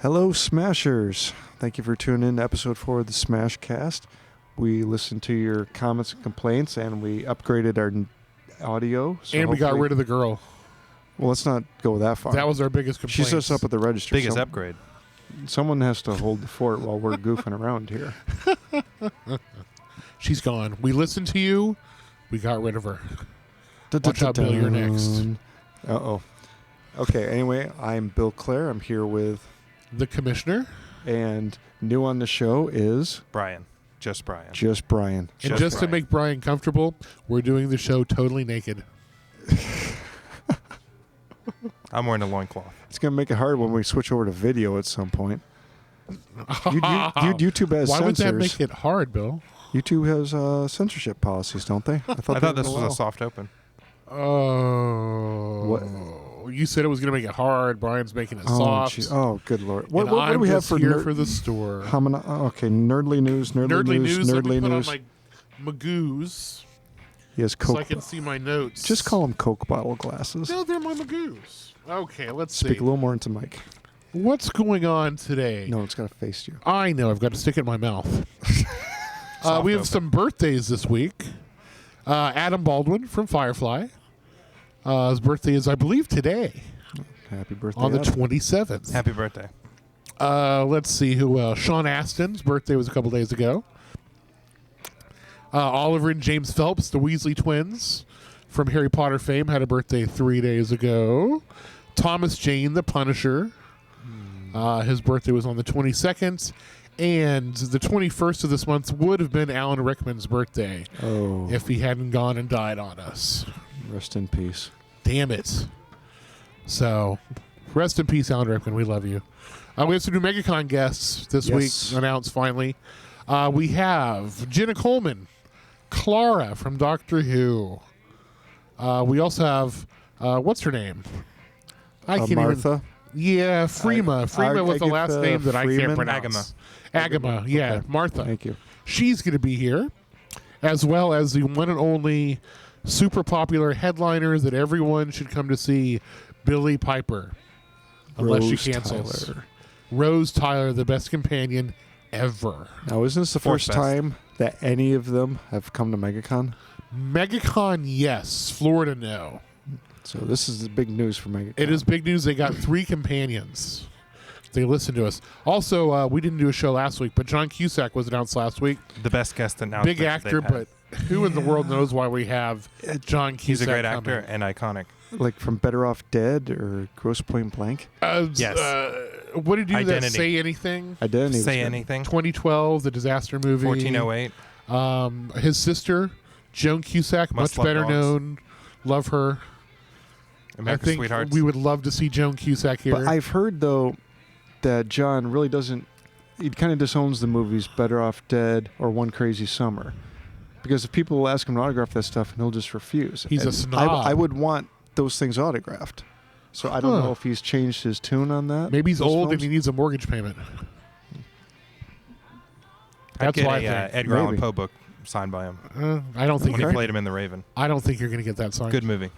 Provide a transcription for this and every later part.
Hello, Smashers. Thank you for tuning in to episode 4 of the Smashcast. We listened to your comments and complaints, and we upgraded our audio. So and we got rid of the girl. Well, let's not go that far. That was our biggest complaint. She set us up at the register. Biggest upgrade. Someone has to hold the fort while we're goofing around here. She's gone. We listened to you. We got rid of her. Watch out, Bill. You're next. Uh-oh. Okay, anyway, I'm Bill Clare. I'm here with... the commissioner. And new on the show is... Brian. Just Brian. Just Brian. And just to make Brian comfortable, we're doing the show totally naked. I'm wearing a loincloth. It's going to make it hard when we switch over to video at some point. YouTube has Why censors. would that make it hard, Bill? YouTube has censorship policies, don't they? I thought this was a soft open. Oh. What? You said it was going to make it hard. Brian's making it soft. Oh, good Lord. What do we have for here for the store? Okay, nerdly news. Nerdly news. Let me put on my Magoos. He has Coke. So I can see my notes. Just call them Coke bottle glasses. No, they're my Magoos. Okay, let's Speak see. a little more into Mike. What's going on today? No, it's got to face you. I know. I've got to stick it in my mouth. We have some birthdays this week. Adam Baldwin from Firefly. His birthday is, I believe, today. Happy birthday, on the Adam. 27th. Happy birthday. Let's see who else. Sean Astin's birthday was a couple days ago. Oliver and James Phelps, the Weasley twins from Harry Potter fame, had a birthday 3 days ago. Thomas Jane, the Punisher. His birthday was on the 22nd. And the 21st of this month would have been Alan Rickman's birthday if he hadn't gone and died on us. Rest in peace. Damn it. So, rest in peace, Alan Rickman. We love you. We have some new Megacon guests this week announced finally. We have Jenna Coleman, Clara from Doctor Who. We also have, what's her name? I can't Martha? Yeah, Freema. Freema with the last name that I can't pronounce. Agama. Yeah, okay. Martha. Thank you. She's going to be here, as well as the one and only super popular headliner that everyone should come to see, Billie Piper. Unless Rose she cancels. Tyler. Rose Tyler, the best companion ever. Now, isn't this the first time that any of them have come to Megacon? Megacon, yes. Florida, no. So this is the big news for Megacon. It is big news. They got 3 companions. They listened to us. Also, we didn't do a show last week, but John Cusack was announced last week. The best guest announcement. Big actor, but who in the world knows why we have John Cusack? He's a great coming. actor and iconic. Like from Better Off Dead or Gross Point Blank? Yes. What did you do that? Identity. Say Anything? Identity. Say Anything. 2012, the disaster movie. 1408. His sister, Joan Cusack, Must much Love better Dogs. known. Love her. America's I think Sweethearts. we would love to see Joan Cusack here. But I've heard, though, that John really doesn't... He kind of disowns the movies Better Off Dead or One Crazy Summer. Because if people will ask him to autograph that stuff, and he'll just refuse. He's a snob. I would want those things autographed. So I don't know if he's changed his tune on that. Maybe he's old films. and he needs a mortgage payment. I'd That's why I get think. a Edgar Allan Maybe. Poe book signed by him I don't think when he played him in The Raven. I don't think you're going to get that signed. Good movie.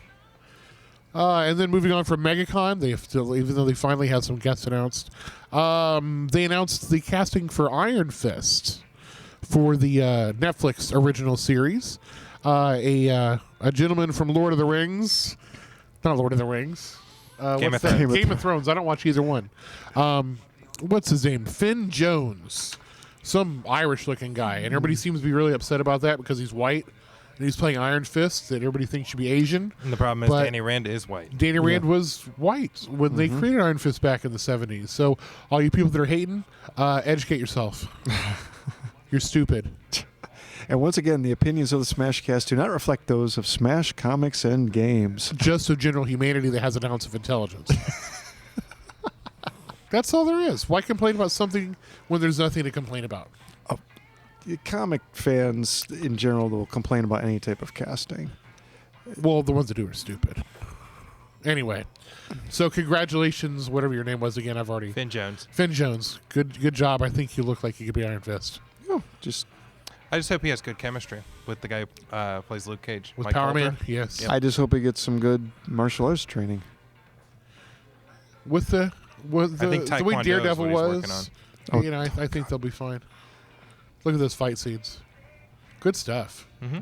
And then moving on from Megacon, they still, even though they finally had some guests announced, they announced the casting for Iron Fist for the Netflix original series. A gentleman from Lord of the Rings, not Lord of the Rings, Game what's of that? Thrones. Game of Thrones. I don't watch either one. What's his name? Finn Jones, some Irish-looking guy, and everybody seems to be really upset about that because he's white. And he's playing Iron Fist that everybody thinks should be Asian. And the problem is But Danny Rand is white. Danny Rand was white when they created Iron Fist back in the 70s. So all you people that are hating, educate yourself. You're stupid. And once again, the opinions of the Smashcast do not reflect those of Smash Comics and Games. Just a general humanity that has an ounce of intelligence. That's all there is. Why complain about something when there's nothing to complain about? Comic fans in general will complain about any type of casting. Well, the ones that do are stupid. Anyway, so congratulations, whatever your name was again. I've already Finn Jones. Finn Jones. Good job. I think you look like you could be Iron Fist. Oh, I just hope he has good chemistry with the guy who plays Luke Cage. With Mike Power Coulter. Man, yes. Yep. I just hope he gets some good martial arts training. With the Well, the way Taekwondo is Daredevil what he's working was, on. you know, I think they'll be fine. Look at those fight scenes. Good stuff. Mm-hmm.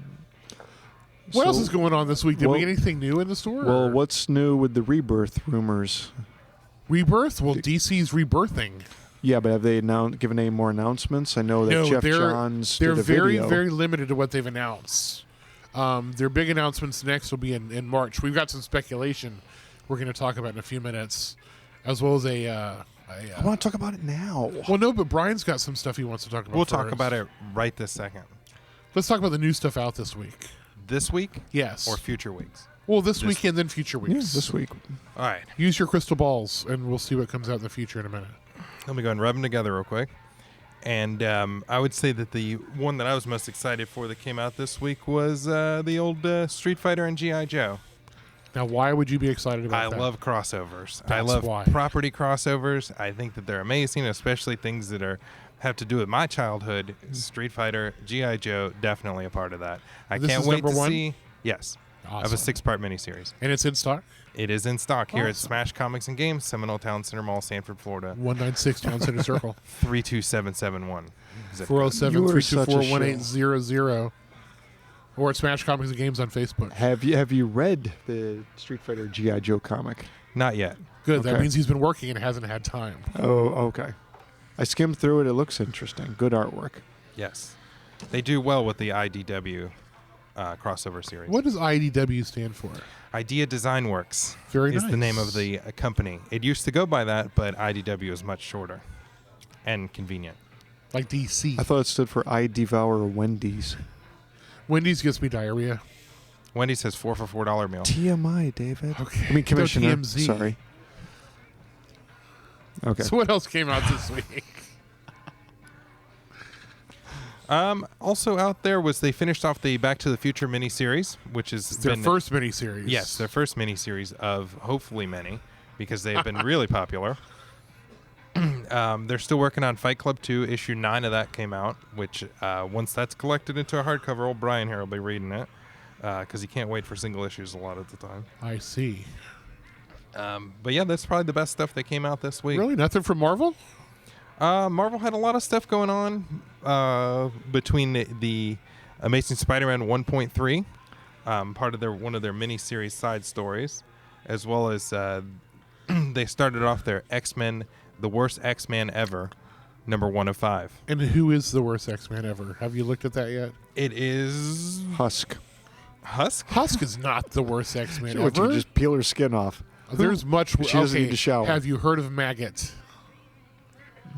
What else is going on this week? Did we well- get anything new in the store? Well, or- what's new with the Rebirth rumors? Rebirth? Well, DC's rebirthing. Yeah, but have they given any more announcements? I know that No, Jeff they're Johns they're did a very video. very limited to what they've announced. Their big announcements next will be in March. We've got some speculation we're going to talk about in a few minutes, as well as I want to talk about it now. well, no, but Brian's got some stuff he wants to talk about. We'll talk first. about it right this second. Let's talk about the new stuff out this week. This week Yes. or future weeks? Well, this This- week and then future Yeah, weeks. this week. All right. Use your crystal balls, and we'll see what comes out in the future in a minute. Let me go and rub them together real quick. And I would say that the one that I was most excited for that came out this week was the old Street Fighter and G.I. Joe. Now, why would you be excited about I that? love crossovers. I That's love why. property crossovers. I think that they're amazing, especially things that have to do with my childhood. Street Fighter, G.I. Joe, definitely a part of that. I This can't is wait number to one? see. Yes, of Awesome. a 6-part miniseries. And it's in stock. It is in stock here at Awesome. Smash Comics and Games, Seminole Town Center Mall, Sanford, Florida, 196 Town Center Circle. 32771. Zip code. 407 You are such a 324 1800. Or at Smash Comics and Games on Facebook. Have you read the Street Fighter G.I. Joe comic? Not yet. Good. That Okay. means he's been working and hasn't had time. Oh, okay. I skimmed through it. It looks interesting. Good artwork. Yes. They do well with the IDW crossover series. What does IDW stand for? Idea Design Works Very is nice. the name of the company. It used to go by that, but IDW is much shorter and convenient. Like DC. I thought it stood for I Devour Wendy's. Wendy's gives me diarrhea. Wendy's has 4 for $4 meal. TMI, David. Okay. I mean, Commissioner. TMZ. Sorry. Okay. So what else came out this week? Also out there was they finished off the Back to the Future miniseries, which is Their first miniseries. Yes, their first miniseries of hopefully many, because they have been really popular. They're still working on Fight Club 2. Issue 9 of that came out, which once that's collected into a hardcover, old Brian here will be reading it, because he can't wait for single issues a lot of the time. I see. But yeah, that's probably the best stuff that came out this week. Really? Nothing from Marvel? Marvel had a lot of stuff going on between the Amazing Spider-Man 1.3, part of one of their mini-series side stories, as well as they started off their X-Men, the worst X-Man ever, number 1 of 5. And who is the worst X-Man ever? Have you looked at that yet? It is Husk. Husk. Husk is not the worst X-Man She wants you ever. to just peel her skin off. There's much. She doesn't need to shower. Have you heard of Maggot?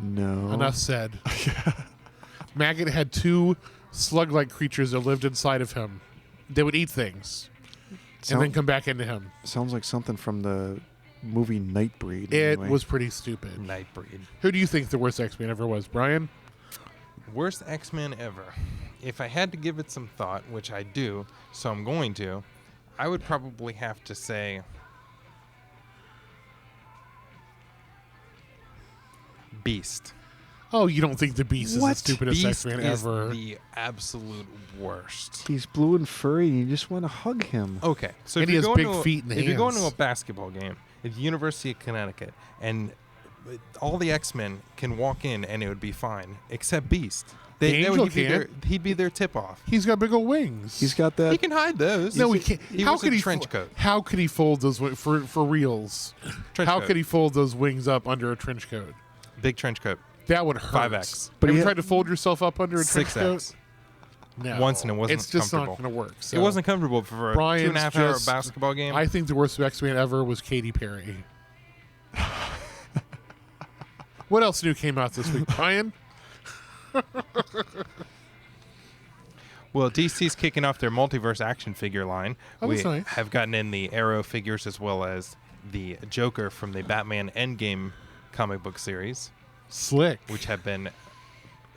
No. Enough said. Maggot had 2 slug-like creatures that lived inside of him. They would eat things and then come back into him. Sounds like something from the movie Nightbreed. It anyway. was pretty stupid. Nightbreed. Who do you think the worst X-Men ever was, Brian? Worst X-Men ever. If I had to give it some thought, which I do, so I'm going to, I would probably have to say Beast. Oh, you don't think the Beast is the What? stupidest Beast X-Man is ever? the absolute worst. He's blue and furry, and you just want to hug him. Okay, so And if he you has go big into feet and if you go into a hands. basketball game at the University of Connecticut and all the X-Men can walk in and it would be fine, except Beast. Angel He'd be their tip-off. He's got big old wings. He's got that. He can hide those. No, he can't. He how was could a he trench coat. How could he fold those for reals? Trench How coat. could he fold those wings up under a trench coat? Big trench coat. That would hurt. 5X. But But have he you had- tried to fold yourself up under a trench coat? 6X. No. Once and it wasn't It's just not comfortable. going to work. So It wasn't comfortable for a Brian's 2.5-hour just- basketball game. I think the worst X-Man ever was Katy Perry. What else new came out this week, Brian? Well, DC's kicking off their multiverse action figure line. Oh, we that's nice. have gotten in the Arrow figures as well as the Joker from the Batman Endgame comic book series, Slick. which have been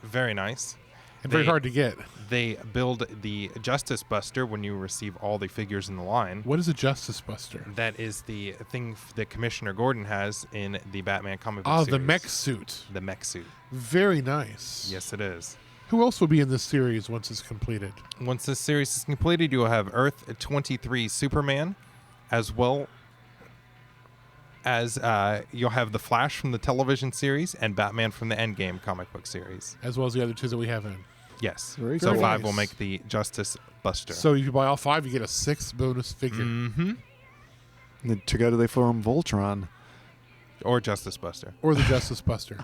very nice. And very They- hard to get. They build the Justice Buster when you receive all the figures in the line. What is a Justice Buster? That is the thing that Commissioner Gordon has in the Batman comic book Oh, series. the mech suit. The mech suit. Very nice. Yes, it is. Who else will be in this series once it's completed? Once this series is completed, you will have Earth 23 Superman, as well as you'll have the Flash from the television series and Batman from the Endgame comic book series. As well as the other 2 that we have in. Yes. Very So cool. 5 will Nice. make the Justice Buster. So if you buy all 5, you get a 6th bonus figure. Mm-hmm. And then together they form Voltron. Or Justice Buster. Or the Justice Buster.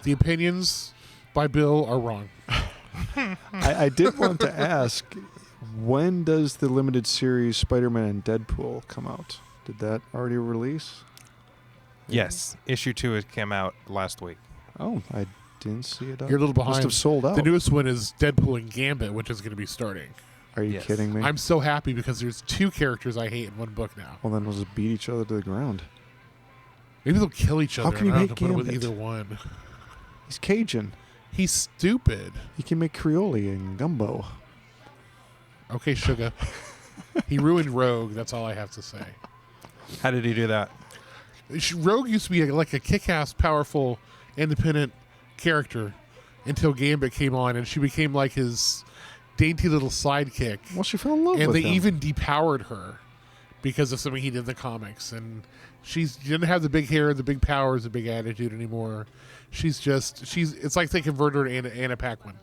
The opinions by Bill are wrong. I did want to ask, when does the limited series Spider-Man and Deadpool come out? Did that already release? Yes. Issue 2 has came out last week. Oh, I didn't see it. You're a little Must behind. have sold out. The newest one is Deadpool and Gambit, which is going to be starting. Are you Yes. kidding me? I'm so happy because there's 2 characters I hate in one book now. Well, then we'll just beat each other to the ground. Maybe they'll kill each How other. can and you I don't hate have to put it with Gambit? either one. He's Cajun. He's stupid. He can make Creole and gumbo. Okay, Sugar. He ruined Rogue. That's all I have to say. How did he do that? Rogue used to be like a kick-ass, powerful, independent character until Gambit came on, and she became like his dainty little sidekick. Well, she fell in love And with they him. even depowered her because of something he did in the comics. And she didn't have the big hair, the big powers, the big attitude anymore. It's like they converted her to Anna Paquin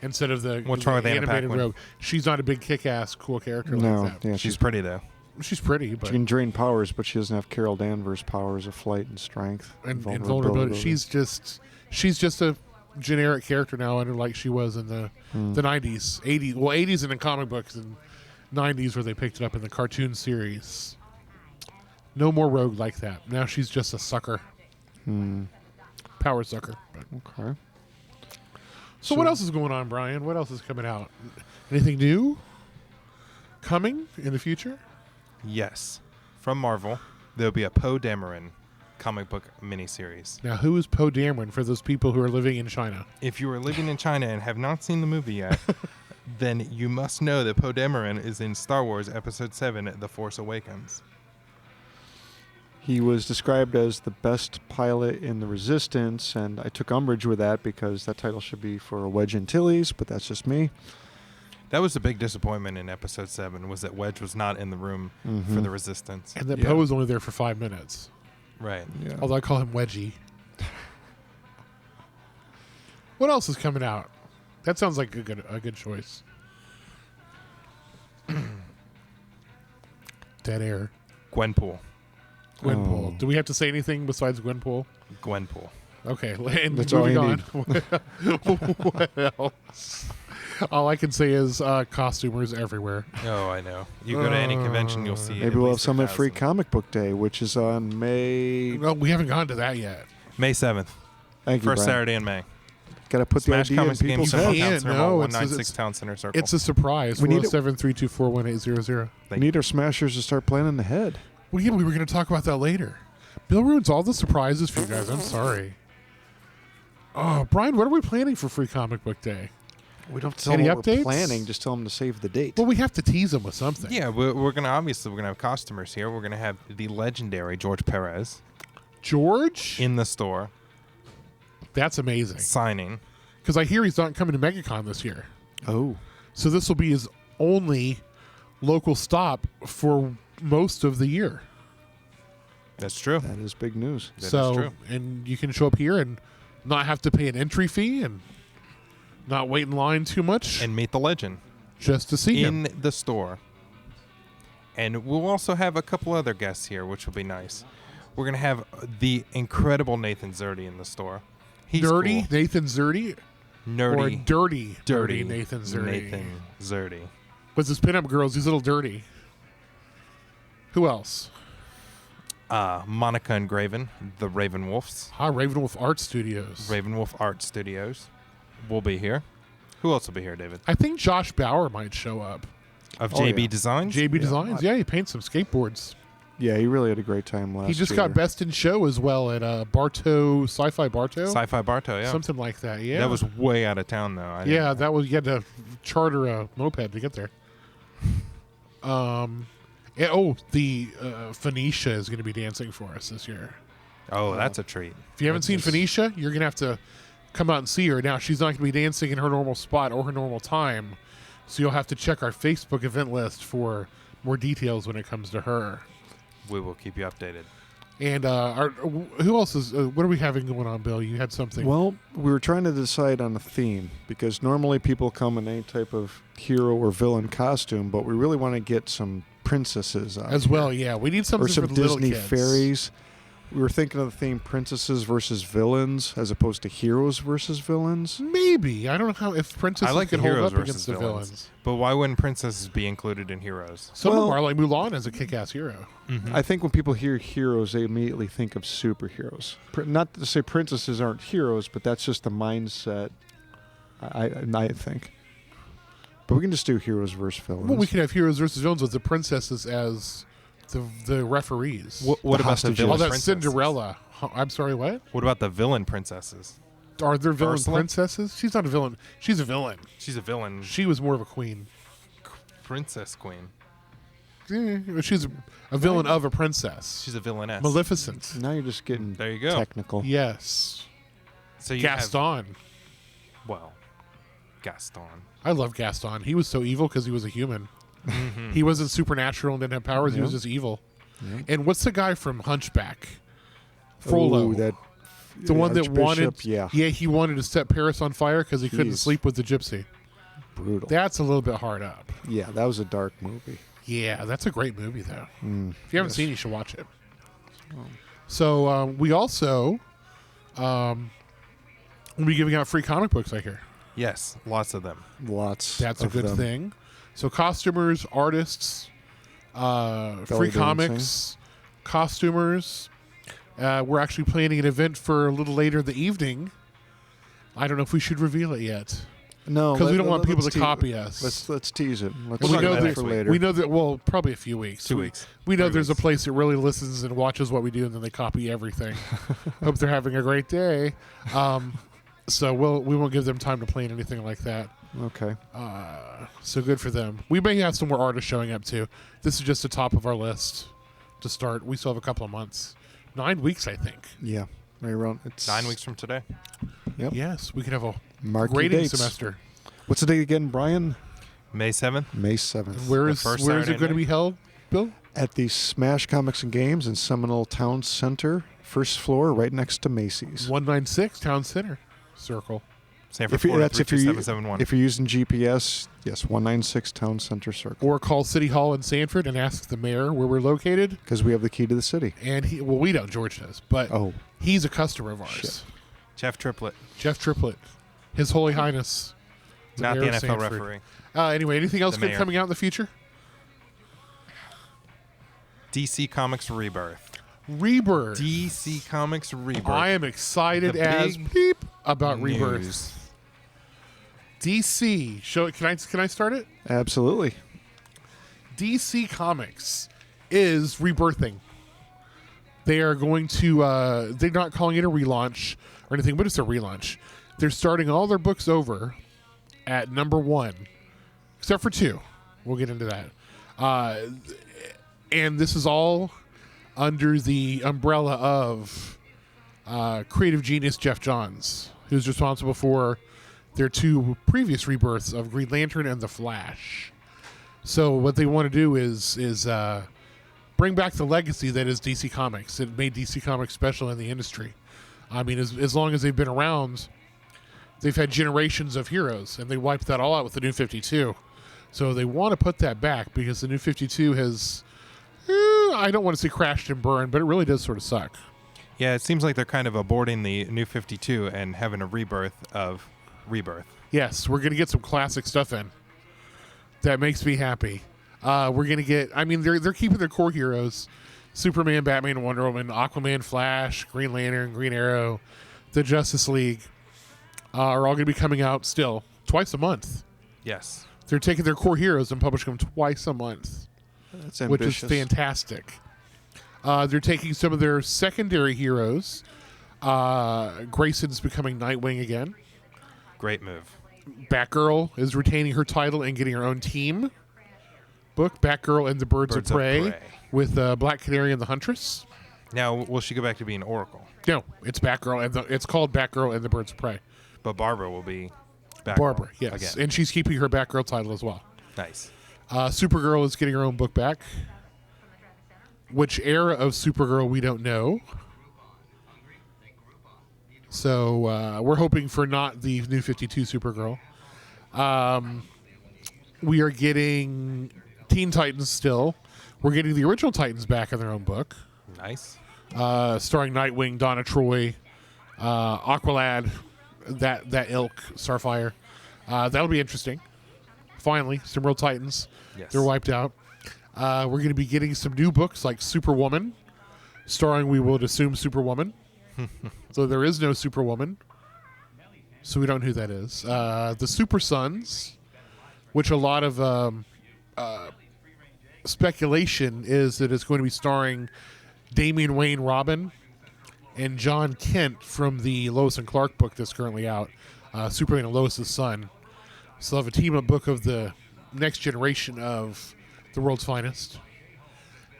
instead of the What's wrong with Anna animated Paquin? Rogue. She's not a big kick-ass, cool character No, like that. yeah, She's pretty, though. She's pretty, but she can drain powers, but she doesn't have Carol Danvers' powers of flight and strength and vulnerability. She's just a generic character now, under like she was in the 90s, 80s. Well, 80s in the comic books and 90s where they picked it up in the cartoon series. No more Rogue like that. Now she's just a sucker, power sucker. But. Okay. So what else is going on, Brian? What else is coming out? Anything new coming in the future? Yes. From Marvel, there'll be a Poe Dameron comic book miniseries. Now, who is Poe Dameron for those people who are living in China? If you are living in China and have not seen the movie yet, then you must know that Poe Dameron is in Star Wars Episode 7, The Force Awakens. He was described as the best pilot in the Resistance, and I took umbrage with that because that title should be for Wedge Antilles, but that's just me. That was a big disappointment in Episode 7, was that Wedge was not in the room for the Resistance. And that Yeah. Poe was only there for 5 minutes. Right. Yeah. Although I call him Wedgie. What else is coming out? That sounds like a good choice. Dead air. Gwenpool. Gwenpool. Oh. Do we have to say anything besides Gwenpool? Gwenpool. Okay, and That's all moving you on. What else? All I can say is costumers everywhere. Oh, I know. You go to any convention, you'll see. Maybe at we'll have least some at Free 1,000. Comic Book Day, which is on May. No, we haven't gone to that yet. May 7th. Thank you, First Brian. Saturday in May. Got to put the Smash idea in Comics Game people's Central heads. Yeah, Town Center no, Mall, it's- 196 Town Center Circle. It's a surprise. We need it- 407-324-1800. We need our smashers to start planning ahead. Well, yeah, we were going to talk about that later. Bill ruins all the surprises for you guys. I'm sorry. Oh, Brian, what are we planning for Free Comic Book Day? We don't tell Any them what we're updates? planning, just tell them to save the date. Well, we have to tease them with something. Yeah, we're gonna have costumers here. We're gonna have the legendary George Perez George? in the store That's amazing. signing. Because I hear he's not coming to Megacon this year. Oh. So this will be his only local stop for most of the year. That's true. That is big news. That is so, true. and you can show up here and not have to pay an entry fee and not wait in line too much And meet the legend just to see in him. the store. And we'll also have a couple other guests here, which will be nice. We're gonna have the incredible Nathan Zerdy in the store. He's Dirty cool. Nathan Zerdy Nerdy, or dirty dirty Nathan Zerdy. Nathan Zerdy. With his pinup girls, he's a little dirty. Who else? Monica and Graven, the Raven Wolves. Ravenwolf Art Studios. Ravenwolf Art Studios will be here. Who else will be here, David? I think Josh Bauer might show up. Of Oh, JB yeah. Designs? JB Yeah. Designs. Yeah, he paints some skateboards. Yeah, he really had a great time last year. He just got Best in Show as well at Bartow, Sci-Fi Bartow. Sci-Fi Bartow, yeah. Something like that, yeah. That was way out of town, though. I Yeah, didn't- that was, you had to charter a moped to get there. The Phoenicia is going to be dancing for us this year. Oh, that's a treat. If you haven't seen Goodness. Phoenicia, you're going to have to come out and see her. Now, she's not going to be dancing in her normal spot or her normal time, so you'll have to check our Facebook event list for more details when it comes to her. We will keep you updated. And who else is? What are we having going on, Bill? You had something. Well, we were trying to decide on a theme because normally people come in any type of hero or villain costume, but we really want to get some princesses out as here. well. Yeah, we need something Or some for the little Disney kids. fairies. We were thinking of the theme princesses versus villains as opposed to heroes versus villains. Maybe I don't know how if princesses I like can the hold heroes up versus against the villains. But why wouldn't princesses be included in heroes? Some of Well- them are like Mulan as a kick-ass hero. Mm-hmm. I think when people hear heroes, they immediately think of superheroes. Not to say princesses aren't heroes, but that's just the mindset, I think. But we can just do heroes versus villains. Well, we could have heroes versus villains with the princesses as the referees. What The about the hostages. villain Oh, that's princesses? Cinderella. I'm sorry, what? What about the villain princesses? Are there villain Ursula? princesses? She's not a villain. She's a villain. She's a villain She was more of a queen. princess queen. She's a villain of a princess. She's a villainess. Maleficent. Now you're just getting There you go. technical. Yes. So you Gaston. have, well, Gaston. I love Gaston. He was so evil because he was a human. He wasn't supernatural and didn't have powers. He was Yeah. just evil. Yeah. And what's the guy from Hunchback? Frollo. Ooh, that the one that wanted. Archbishop, Yeah, he wanted to set Paris on fire because he couldn't Jeez. sleep with the gypsy. brutal. That's a little bit hard up. Yeah, that was a dark movie. Yeah, that's a great movie, though. If you haven't yes. seen it, you should watch it. So we also will be giving out free comic books, I hear. Yes, lots of them. Lots. That's a of good them. thing. So costumers, artists, free dancing. comics, costumers. We're actually planning an event for a little later in the evening. I don't know if we should reveal it yet. No, Because we don't want people let's to copy us. Let's tease it. Let's We'll we talk know about that it for later. we know that. Well, probably a few weeks. 2 weeks. We know 3 there's a weeks. place that really listens and watches what we do, and then they copy everything. Hope they're having a great day. So we won't give them time to plan anything like that. Okay. So good for them. We may have some more artists showing up too. This is just the top of our list to start. We still have a couple of months. 9 weeks, I think. Yeah. Right around. It's 9 weeks from today. Yep. Yes, we could have a Mark grading dates. semester. What's the date again, Brian? May 7th. May 7th. Where The is first where is Saturday it going to night? be held, Bill? At the Smash Comics and Games in Seminole Town Center, first floor, right next to Macy's. 196 Town Center Circle. Sanford, If you, Florida, that's if you're 32771. if you're using GPS, yes, 196 Town Center Circle. Or call City Hall in Sanford and ask the mayor where we're located. Because we have the key to the city. And we don't, George does, but Oh, he's a customer of ours. Shit. Jeff Triplett, Jeff Triplett, His Holy Highness. not the mayor of NFL Sanford. referee. Anyway, anything else The good mayor. coming out in the future? DC Comics Rebirth. Rebirth. DC Comics Rebirth. I am excited The as big beep about news. Rebirth. DC. Show it. Can I start it? absolutely. DC Comics is rebirthing. They are going to. They're not calling it a relaunch or anything, but it's a relaunch. They're starting all their books over at number 1, except for 2. We'll get into that. And this is all under the umbrella of creative genius Jeff Johns, who's responsible for their 2 previous rebirths of Green Lantern and The Flash. So what they want to do is bring back the legacy that is DC Comics. It made DC Comics special in the industry. I mean, as long as they've been around, they've had generations of heroes, and they wiped that all out with the New 52. So they want to put that back because the New 52 has, I don't want to say crashed and burned, but it really does sort of suck. Yeah, it seems like they're kind of aborting the New 52 and having a rebirth of Rebirth. Yes, we're going to get some classic stuff in. That makes me happy. We're going to get, I mean, they're keeping their core heroes. Superman, Batman, Wonder Woman, Aquaman, Flash, Green Lantern, Green Arrow, the Justice League are all going to be coming out still twice a month. Yes. They're taking their core heroes and publishing them twice a month, That's which ambitious. is fantastic. They're taking some of their secondary heroes. Grayson's becoming Nightwing again. Great move. Batgirl is retaining her title and getting her own team book, Batgirl and the Birds of Prey, with Black Canary and the Huntress. Now, will she go back to being Oracle? No, it's Batgirl, and it's called Batgirl and the Birds of Prey. But Barbara will be Batgirl Barbara, yes. again. And she's keeping her Batgirl title as well. Nice. Supergirl is getting her own book back. Which era of Supergirl, we don't know. So we're hoping for not the new 52 Supergirl. We are getting Teen Titans still. We're getting the original Titans back in their own book. Nice. Starring Nightwing, Donna Troy, Aqualad, that ilk, Starfire. That'll be interesting. Finally, some real Titans. Yes. They're wiped out. We're going to be getting some new books like Superwoman, starring, we would assume, Superwoman. So there is no Superwoman. So we don't know who that is. The Super Sons, which a lot of speculation is that it's going to be starring Damian Wayne Robin and John Kent from the Lois and Clark book that's currently out, Superman and Lois's son. So they'll have a team-up book of the next generation of the world's finest.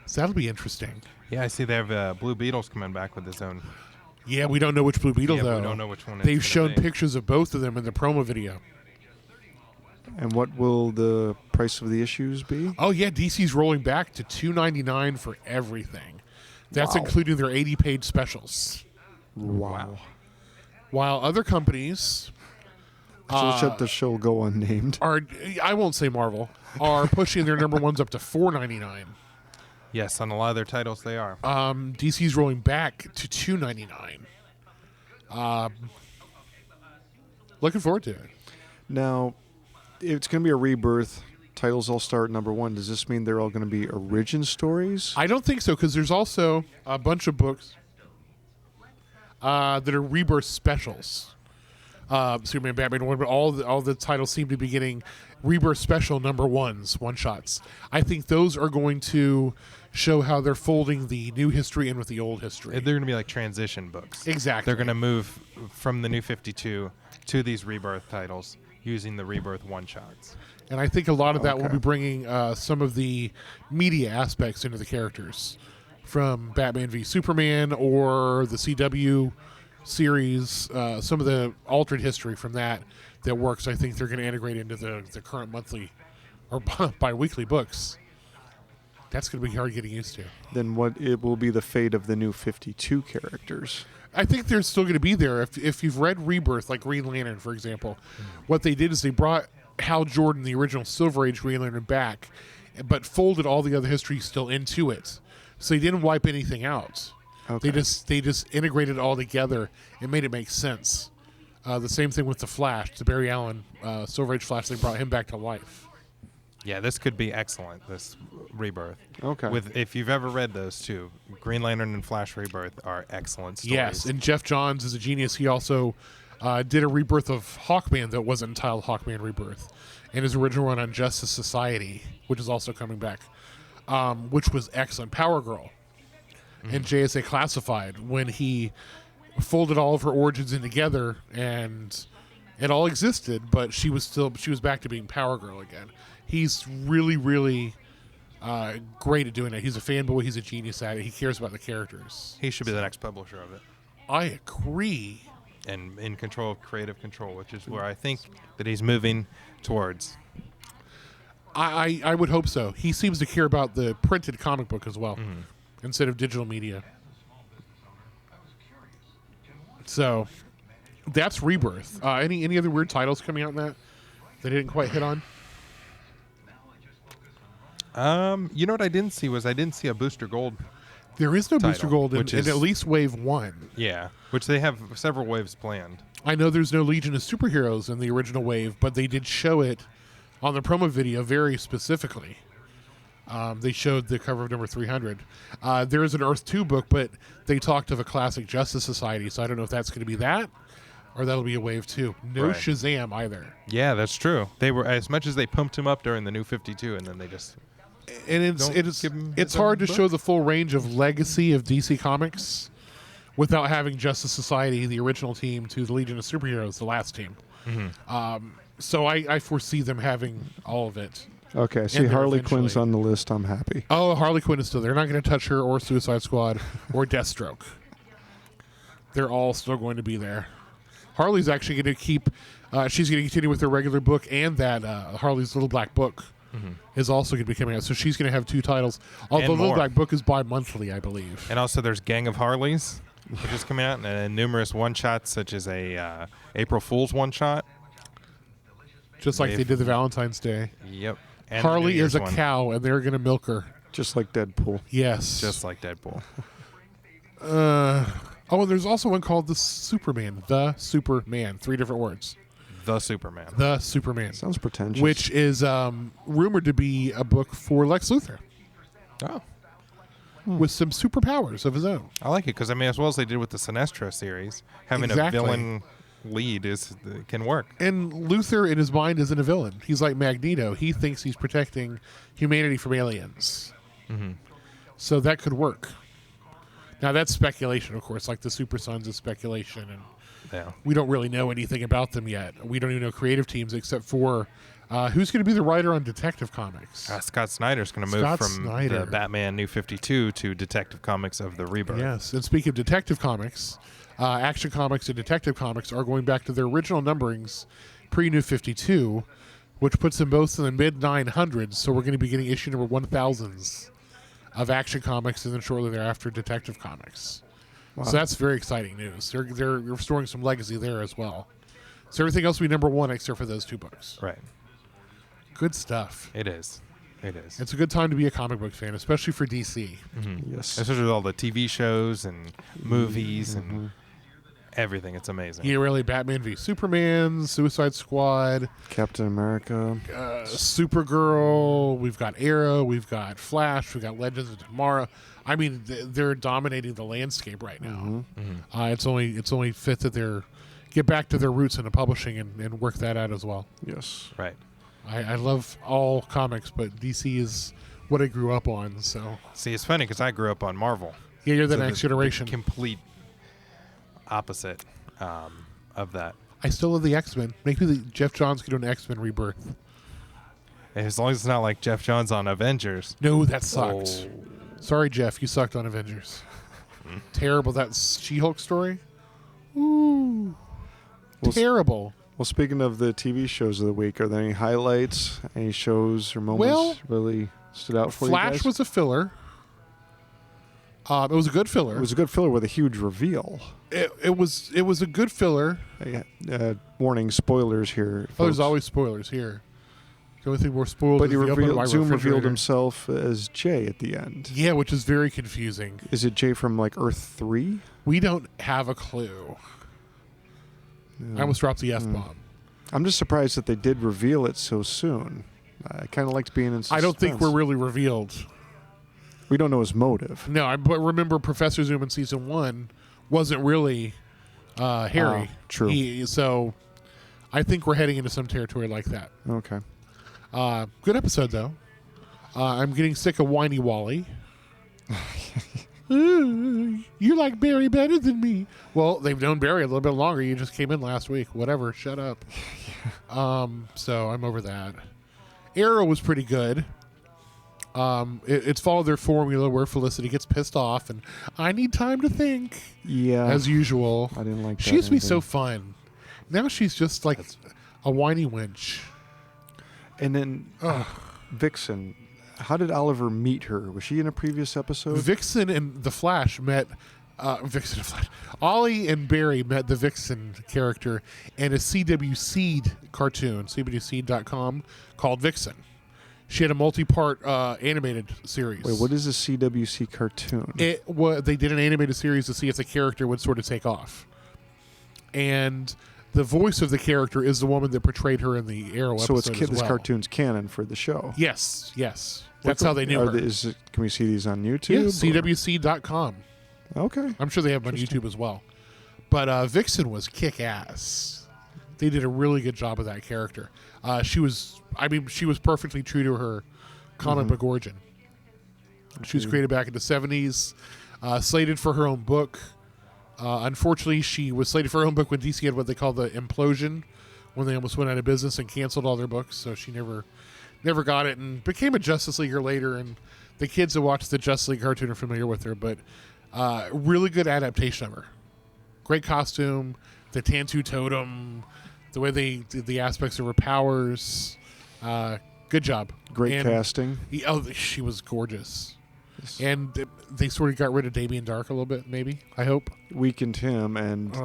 So that'll be interesting. Yeah, I see they have Blue Beetle's coming back with his own. Yeah, we don't know which Blue Beetle, though. We don't know which one They've it's shown gonna be. pictures of both of them in the promo video. And what will the price of the issues be? Oh, yeah, DC's rolling back to $2.99 for everything. That's Wow. including their 80-page specials. Wow. While other companies So let the show go unnamed. are, I won't say Marvel, are pushing their number ones up to $4.99. Yes, on a lot of their titles they are. DC's rolling back to $2.99. Looking forward to it. Now, it's going to be a rebirth. Titles all start number one. Does this mean they're all going to be origin stories? I don't think so, because there's also a bunch of books that are rebirth specials. Superman, Batman, but all the titles seem to be getting rebirth special number ones, one shots. I think those are going to show how they're folding the new history in with the old history. They're going to be like transition books. Exactly. They're going to move from the New 52 to these Rebirth titles using the Rebirth one-shots. And I think a lot of that will Okay. be bringing some of the media aspects into the characters, from Batman v Superman or the CW series, some of the altered history from that works. I think they're going to integrate into the current monthly or bi-weekly books. That's going to be hard getting used to. Then what it will be the fate of the new 52 characters? I think they're still going to be there. If you've read Rebirth, like Green Lantern, for example, what they did is they brought Hal Jordan, the original Silver Age Green Lantern, back, but folded all the other history still into it. So they didn't wipe anything out. Okay. They just integrated it all together and made it make sense. The same thing with the Flash, the Barry Allen Silver Age Flash. They brought him back to life. Yeah, this could be excellent, this Rebirth. Okay. If you've ever read those two, Green Lantern and Flash Rebirth are excellent stories. Yes, and Jeff Johns is a genius. He also did a rebirth of Hawkman that wasn't entitled Hawkman Rebirth, and his original run on Justice Society, which is also coming back, which was excellent. Power Girl and JSA Classified, when he folded all of her origins in together, and it all existed, but she was back to being Power Girl again. He's really, really great at doing that. He's a fanboy. He's a genius at it. He cares about the characters. He should be the next publisher of it. I agree. And in control of creative control, which is where I think that he's moving towards. I would hope so. He seems to care about the printed comic book as well, instead of digital media. So that's Rebirth. Any other weird titles coming out in that they didn't quite hit on? You know what I didn't see a Booster Gold. There is no Title, Booster Gold in which is- at least Wave 1. Yeah, which they have several waves planned. I know there's no Legion of Superheroes in the original wave, but they did show it on the promo video very specifically. They showed the cover of number 300. There is an Earth 2 book, but they talked of a classic Justice Society, so I don't know if that's going to be that or that'll be a Wave 2. No Right. Shazam either. Yeah, that's true. They were, as much as they pumped him up during the New 52, and then they just And Don't it's give him it's his hard to own show book. the full range of legacy of DC Comics without having Justice Society, the original team, to the Legion of Superheroes, the last team. So I foresee them having all of it. Okay, I see And then Harley Quinn's eventually- on the list. I'm happy. Oh, Harley Quinn is still there. They're not going to touch her or Suicide Squad or Deathstroke. They're all still going to be there. Harley's actually going to keep. She's going to continue with her regular book and that Harley's Little Black Book is also going to be coming out. So she's going to have 2 titles. Although more. that book is bi-monthly, I believe. And also there's Gang of Harleys, which is coming out, and numerous one-shots, such as a April Fool's one-shot. Just like they did the Valentine's Day. Yep. And Harley is a one. cow, and they're going to milk her. Just like Deadpool. Yes. Just like Deadpool. And there's also one called The Superman. 3 different words. The Superman. The Superman. Sounds pretentious. Which is rumored to be a book for Lex Luthor Oh. with some superpowers of his own. I like it because, I mean, as well as they did with the Sinestro series, having Exactly. a villain lead can work. And Luthor, in his mind, isn't a villain. He's like Magneto. He thinks he's protecting humanity from aliens. So that could work. Now, that's speculation, of course. Like the Super Sons is speculation, and Yeah. we don't really know anything about them yet. We don't even know creative teams except for who's going to be the writer on Detective Comics. Scott Snyder's going to move Scott from Snyder. the Batman New 52 to Detective Comics of the Rebirth. Yes, and speaking of Detective Comics, Action Comics and Detective Comics are going back to their original numberings pre-New 52, which puts them both in the mid-900s, so we're going to be getting issue number 1000s of Action Comics, and then shortly thereafter Detective Comics. Wow. So that's very exciting news. They're restoring some legacy there as well. So everything else will be number 1 except for those 2 books. Right. Good stuff. It is. It is. It's a good time to be a comic book fan, especially for DC. Yes. Especially with all the TV shows and movies and everything. It's amazing. Yeah, really, Batman v Superman, Suicide Squad, Captain America. Supergirl, we've got Arrow, we've got Flash, we've got Legends of Tomorrow. I mean, they're dominating the landscape right now. It's only fit that they get back to their roots in the publishing and work that out as well. Yes. Right. I love all comics, but DC is what I grew up on. So See, it's funny because I grew up on Marvel. yeah, you're the So next generation. Complete opposite of that. I still love the X-Men. Maybe Jeff Johns could do an X-Men Rebirth. As long as it's not like Jeff Johns on Avengers. No, that sucked. Oh. Sorry, Jeff, you sucked on Avengers. Terrible. That She-Hulk story. Ooh, terrible. Well, speaking of the TV shows of the week, are there any highlights, any shows or moments really stood out for you Flash guys? was a filler. It was a good filler. It was a good filler with a huge reveal. It was a good filler. Warning, spoilers here. Oh, there's folks. always spoilers here. The only thing more spoiled But is he the opening of my Zoom revealed refrigerator. himself as Jay at the end. Yeah, which is very confusing. Is it Jay from like Earth 3? We don't have a clue. I almost dropped the F-bomb. I'm just surprised that they did reveal it so soon. I kind of liked being in suspense. I don't think we're really revealed. We don't know his motive. No, but remember Professor Zoom in Season 1 wasn't really Harry. True. So I think we're heading into some territory like that. Okay. Good episode, though. I'm getting sick of Whiny Wally. You like Barry better than me. Well, they've known Barry a little bit longer. You just came in last week. Whatever. Shut up. So I'm over that. Arrow was pretty good. It's followed their formula where Felicity gets pissed off and I need time to think. Yeah. As usual. I didn't like that. She used to be so ending. fun. Now she's just like a whiny wench. And then Vixen. How did Oliver meet her? Was she in a previous episode? Vixen and the Flash met. Vixen and Flash. Ollie and Barry met the Vixen character in a CW Seed cartoon, CWSeed.com, called Vixen. She had a multi-part animated series. Wait, what is a CWC cartoon? They did an animated series to see if the character would sort of take off. And the voice of the character is the woman that portrayed her in the Arrow so episode this as well. cartoon's canon for the show. Yes. That's how they knew her. Can we see these on YouTube? Yeah, CWC.com. Okay. I'm sure they have them on YouTube as well. But Vixen was kick-ass. They did a really good job of that character. She was perfectly true to her comic book origin. She was created back in the 70s, slated for her own book. Unfortunately, she was slated for her own book when DC had what they call the implosion, when they almost went out of business and canceled all their books. So she never got it and became a Justice Leaguer later. And the kids that watch the Justice League cartoon are familiar with her. But really good adaptation of her. Great costume, the Tantu totem, the way the aspects of her powers. Good Good job. Great And casting. she was gorgeous. Yes. And they sort of got rid of Damien Dark a little bit, maybe. I hope. Weakened him, and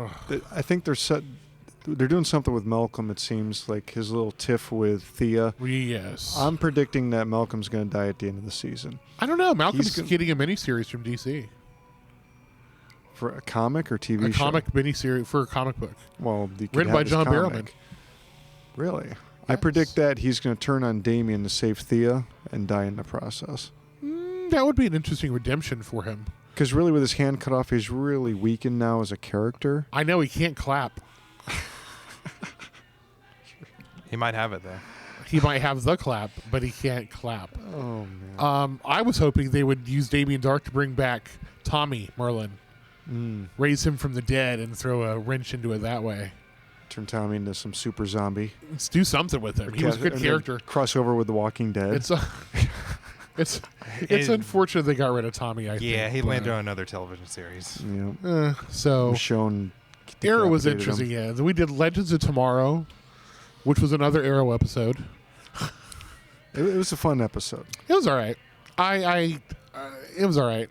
I think they're doing something with Malcolm. It seems like his little tiff with Thea. Yes. I'm predicting that Malcolm's going to die at the end of the season. I don't know. Malcolm's getting a miniseries from DC. For a comic or TV show? A comic miniseries for a comic book. Well, written by John Barrowman. Really? Yes. I predict that he's going to turn on Damien to save Thea and die in the process. That would be an interesting redemption for him. Because really, with his hand cut off, he's really weakened now as a character. I know he can't clap. He might have it though. He might have the clap, but he can't clap. Oh man. I was hoping they would use Damien Dark to bring back Tommy Merlin, raise him from the dead, and throw a wrench into it that way. Turn Tommy into some super zombie. Let's do something with him. He was a good character. Crossover with The Walking Dead. It's unfortunate they got rid of Tommy. I think. Yeah, he landed on another television series. Yeah. So Michonne Arrow was decapitated interesting. him. Yeah, then we did Legends of Tomorrow, which was another Arrow episode. It was a fun episode. It was all right. It was all right.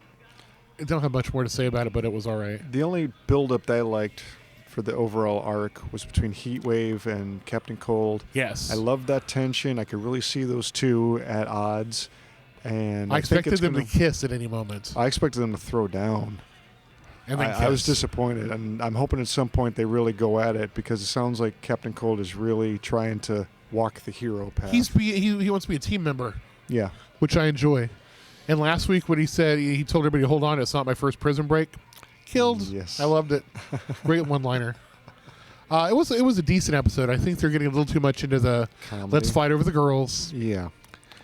I don't have much more to say about it, but it was all right. The only build-up that I liked for the overall arc was between Heatwave and Captain Cold. Yes. I loved that tension. I could really see those two at odds. And I expected them to kiss at any moment. I expected them to throw down. And then I was kiss. disappointed, and I'm hoping at some point they really go at it, because it sounds like Captain Cold is really trying to walk the hero path. He wants to be a team member. Yeah. Which I enjoy. And last week when he said, he told everybody, hold on, it's not my first prison break. Killed. Yes. I loved it. Great one-liner. It was a decent episode. I think they're getting a little too much into the Comedy. let's fight over the girls. Yeah.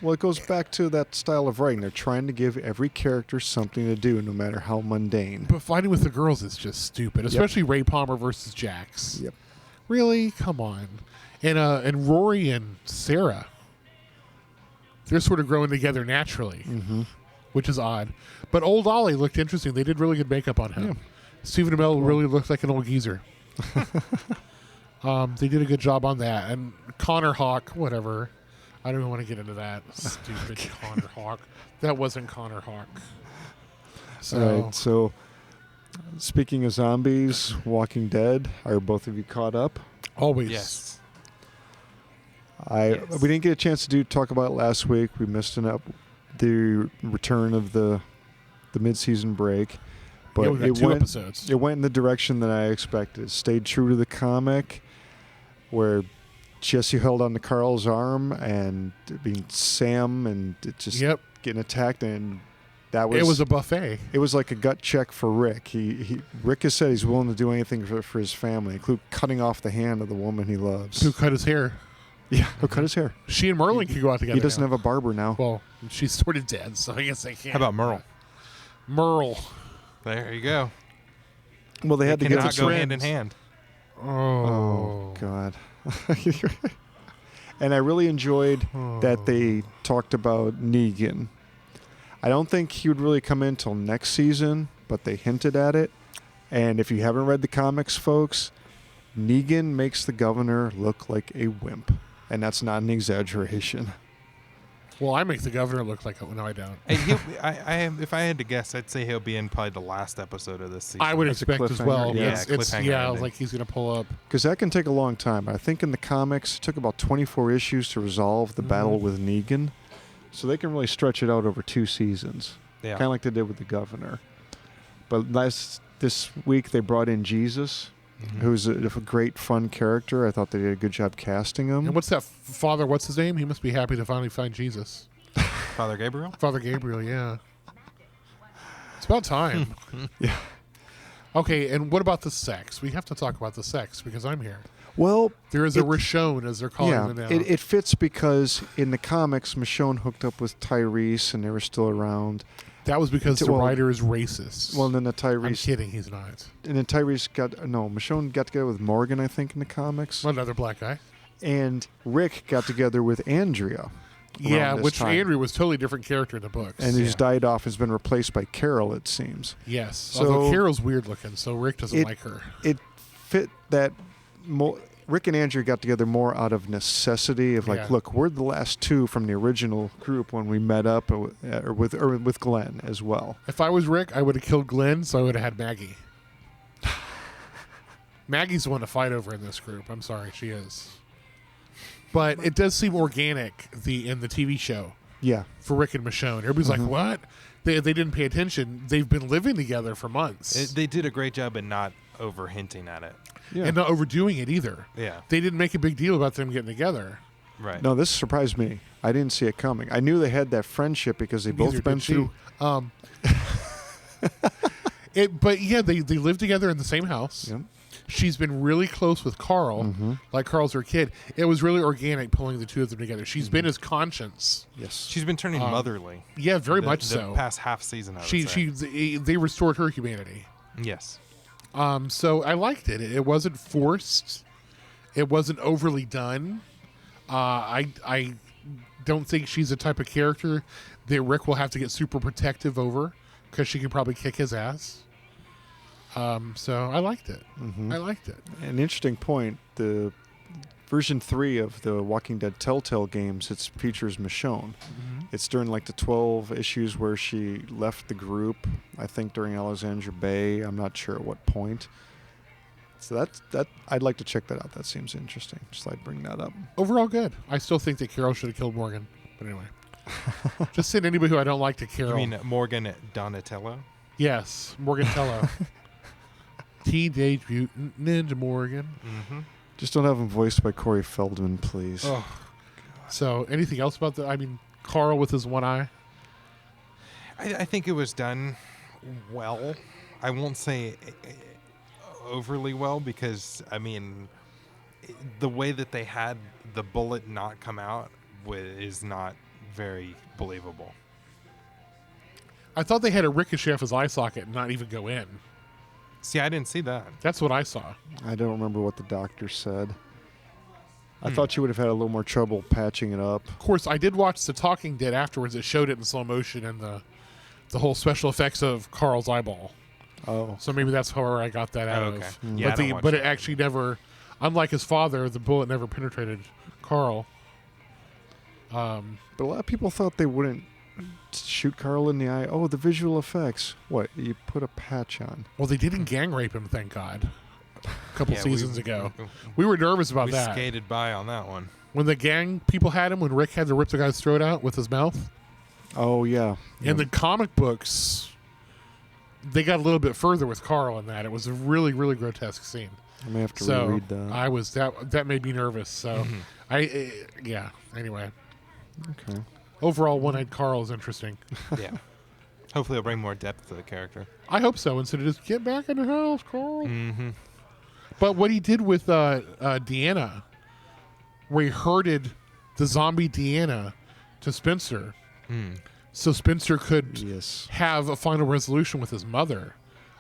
Well, it goes back to that style of writing. They're trying to give every character something to do, no matter how mundane. But fighting with the girls is just stupid, especially Ray Palmer versus Jax. Yep. Really? Come on. And Rory and Sarah, they're sort of growing together naturally, which is odd. But Old Ollie looked interesting. They did really good makeup on him. Yeah. Stephen Amell really looked like an old geezer. They did a good job on that. And Connor Hawk, whatever. I don't even want to get into that. Stupid Connor Hawk. That wasn't Connor Hawk. So, All right. So, speaking of zombies, Walking Dead, are both of you caught up? always. Yes. We didn't get a chance to talk about it last week. We missed the return of the mid-season break, but Yeah, we got two episodes. It went in the direction that I expected. It stayed true to the comic, where Jesse held on to Carl's arm, and Sam and it just getting attacked, and it was a buffet. It was like a gut check for Rick. Rick has said he's willing to do anything for his family, including cutting off the hand of the woman he loves. Who cut his hair? Yeah, who cut his hair? She and Merlin could go out together. He doesn't now. have a barber now. Well, she's sort of dead, so I guess they can't. How about Merle? Merle. There you go. Well, they had to get cannot to go hand in hand. Oh God. And I really enjoyed that they talked about Negan. I don't think he would really come in until next season, but they hinted at it. And if you haven't read the comics, folks, Negan makes the governor look like a wimp. And that's not an exaggeration. Well, I make the governor look like no, I don't. If I had to guess, I'd say he'll be in probably the last episode of this season. I would As a expect as well. cliffhanger, yeah. It's Cliffhanger ending. like he's going to pull up. Because that can take a long time. I think in the comics, it took about 24 issues to resolve the battle with Negan. So they can really stretch it out over 2 seasons. Yeah. Kind of like they did with the governor. But this week, they brought in Jesus, who's a great, fun character. I thought they did a good job casting him. And what's that father? What's his name? He must be happy to finally find Jesus. Father Gabriel? Father Gabriel, yeah. It's about time. Yeah. Okay, and what about the sex? We have to talk about the sex because I'm here. Well, There is a Rashon, as they're calling him now. it fits because in the comics, Michonne hooked up with Tyrese, and they were still around. That was because the writer is racist. Well, and then the I'm Tyrese... kidding, he's not. And then Tyrese Michonne got together with Morgan, I think, in the comics. Another black guy. And Rick got together with Andrea. Yeah, this which time. Andrew was totally different character in the books. And he's died off, has been replaced by Carol, it seems. Yes. So- Although Carol's weird looking, so Rick doesn't like her. It fit that... Rick and Andrew got together more out of necessity of like, Yeah. look, we're the last two from the original group when we met up, or with Glenn as well. If I was Rick, I would have killed Glenn, so I would have had Maggie. Maggie's the one to fight over in this group. I'm sorry, she is. But it does seem organic in the TV show Yeah. for Rick and Michonne. Everybody's like, what? They didn't pay attention. They've been living together for months. They did a great job in not over hinting at it. Yeah. And not overdoing it either. Yeah. They didn't make a big deal about them getting together. Right. No, this surprised me. I didn't see it coming. I knew they had that friendship because they both Neither been did she. through. But yeah, they live together in the same house. Yep. She's been really close with Carl, Mm-hmm. like Carl's her kid. It was really organic pulling the two of them together. She's been his conscience. Yes. She's been turning motherly. Yeah, very the, much the so. past half season, I would say. They restored her humanity. Yes. So I liked it. It wasn't forced. It wasn't overly done. I don't think she's the type of character that Rick will have to get super protective over because she can probably kick his ass. So I liked it. I liked it. An interesting point. The version 3 of the Walking Dead Telltale games, it features Michonne. It's during like the 12 issues where she left the group, I think during Alexandria Bay. I'm not sure at what point. So that I'd like to check that out. That seems interesting. Just like bring that up. Overall, good. I still think that Carol should have killed Morgan. But anyway. Just send anybody who I don't like to Carol. You mean Morgan Donatello? Yes, Morgan Tello. Teenage Mutant Ninja Morgan. Mm-hmm. Just don't have him voiced by Corey Feldman, please. Oh. So, anything else about Carl with his one eye? I think it was done well. I won't say overly well because, the way that they had the bullet not come out is not very believable. I thought they had a ricochet off his eye socket and not even go in. See, I didn't see that. That's what I saw. I don't remember what the doctor said. I thought you would have had a little more trouble patching it up. Of course, I did watch The Talking Dead afterwards. It showed it in slow motion and the whole special effects of Carl's eyeball. Oh. So maybe that's where I got that out Oh, okay. of. Yeah, I but don't watch but it that. actually never, unlike his father, the bullet never penetrated Carl. But a lot of people thought they wouldn't shoot Carl in the eye. Oh, the visual effects. What? You put a patch on. Well, they didn't gang rape him, thank God. A couple Yeah, seasons ago. We were nervous about We that. skated by on that one. When the gang people had him, when Rick had to rip the guy's throat out with his mouth. Oh, yeah. In the comic books, they got a little bit further with Carl in that. It was a really, really grotesque scene. I may have to So reread that. that made me nervous. So anyway. Okay. Overall, One-Eyed Carl is interesting. Yeah. Hopefully it'll bring more depth to the character. I hope so. Instead of just get back in the house, Carl. Mm-hmm. But what he did with Deanna, where he herded the zombie Deanna to Spencer, so Spencer could Yes. have a final resolution with his mother,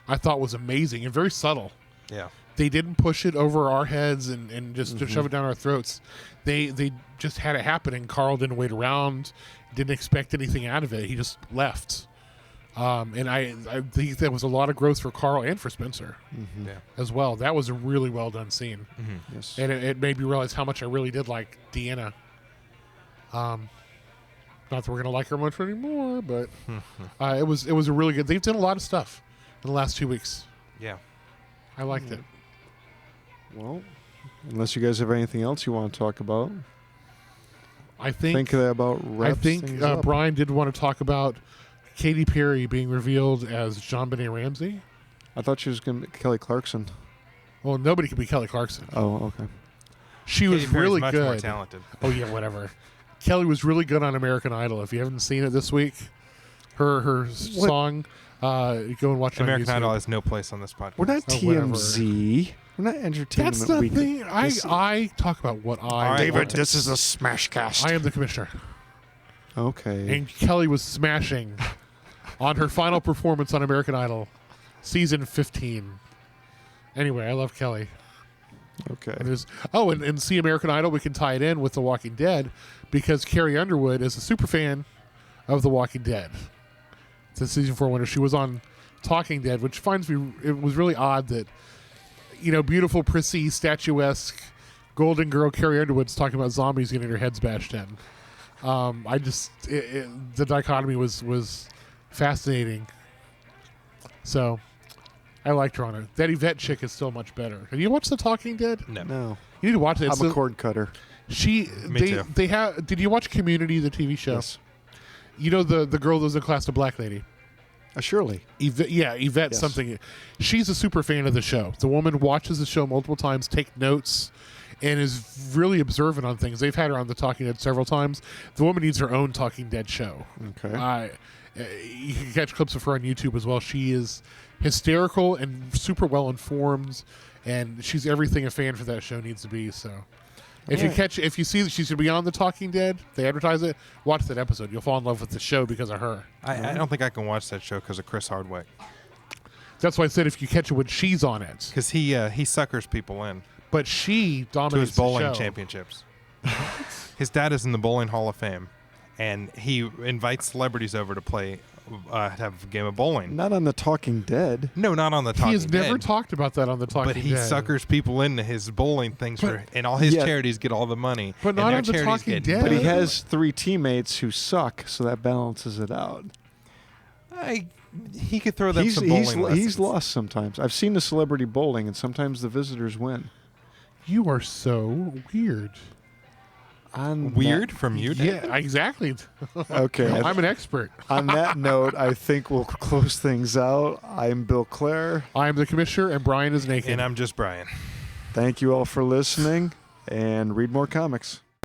I thought was amazing and very subtle. Yeah. They didn't push it over our heads and just to shove it down our throats. They just had it happen, and Carl didn't wait around, didn't expect anything out of it. He just left. And I think there was a lot of growth for Carl and for Spencer Yeah. as well. That was a really well done scene. Yes. And it made me realize how much I really did like Deanna. Not that we're gonna like her much anymore, but it was a really good. They've done a lot of stuff in the last 2 weeks. Yeah. I liked it. Well, unless you guys have anything else you want to talk about, I think that about wraps things up. Brian did want to talk about Katy Perry being revealed as JonBenet Ramsey. I thought she was going to be Kelly Clarkson. Well, nobody can be Kelly Clarkson. Oh, okay. She was Katy Perry's really much good. more talented. Oh yeah, whatever. Kelly was really good on American Idol. If you haven't seen it this week, her song, go and watch it on American YouTube. Idol has no place on this podcast. We're not Oh, whatever. TMZ. We're not Entertainment That's the Weekly. thing. I talk about what I David, want to- this is a Smashcast. I am the commissioner. Okay. And Kelly was smashing on her final performance on American Idol, season 15. Anyway, I love Kelly. Okay. And see American Idol, we can tie it in with The Walking Dead because Carrie Underwood is a super fan of The Walking Dead. It's a season 4 winner. She was on Talking Dead, which it was really odd that, beautiful, prissy, statuesque Golden Girl Carrie Underwood's talking about zombies getting their heads bashed in. The dichotomy was fascinating. So I liked her on it. That Yvette chick is still much better. Have you watched The Talking Dead? No. You need to watch it. I'm a cord cutter. Me too. They have. Did you watch Community, the TV show? Yes. You know the girl that was in class, the black lady. Surely. Yvette Yes. something. She's a super fan of the show. The woman watches the show multiple times, takes notes, and is really observant on things. They've had her on The Talking Dead several times. The woman needs her own Talking Dead show. Okay. You can catch clips of her on YouTube as well. She is hysterical and super well informed, and she's everything a fan for that show needs to be. So, if you see that she's going to be on The Talking Dead, they advertise it. Watch that episode. You'll fall in love with the show because of her. I don't think I can watch that show because of Chris Hardwick. That's why I said if you catch it when she's on it, Because he suckers people in but she to dominates his bowling the show. championships. His dad is in the Bowling Hall of Fame, and he invites celebrities over to play, have a game of bowling. Not on The Talking Dead. No, not on the Talking He has never Dead. talked about that on The Talking But he Dead. suckers people into his bowling things, But- and all his Yeah. charities get all the money. But and not their on The charities Talking get Dead. But he nothing. has 3 teammates who suck, so that balances it out. He could throw them some bowling lessons. He's lost sometimes. I've seen the celebrity bowling, and sometimes the visitors win. You are so weird. Weird from you, Dave? Yeah, exactly. Okay. I'm an expert. On that note, I think we'll close things out. I'm Bill Clare. I'm the commissioner, and Brian is naked. And I'm just Brian. Thank you all for listening, and read more comics.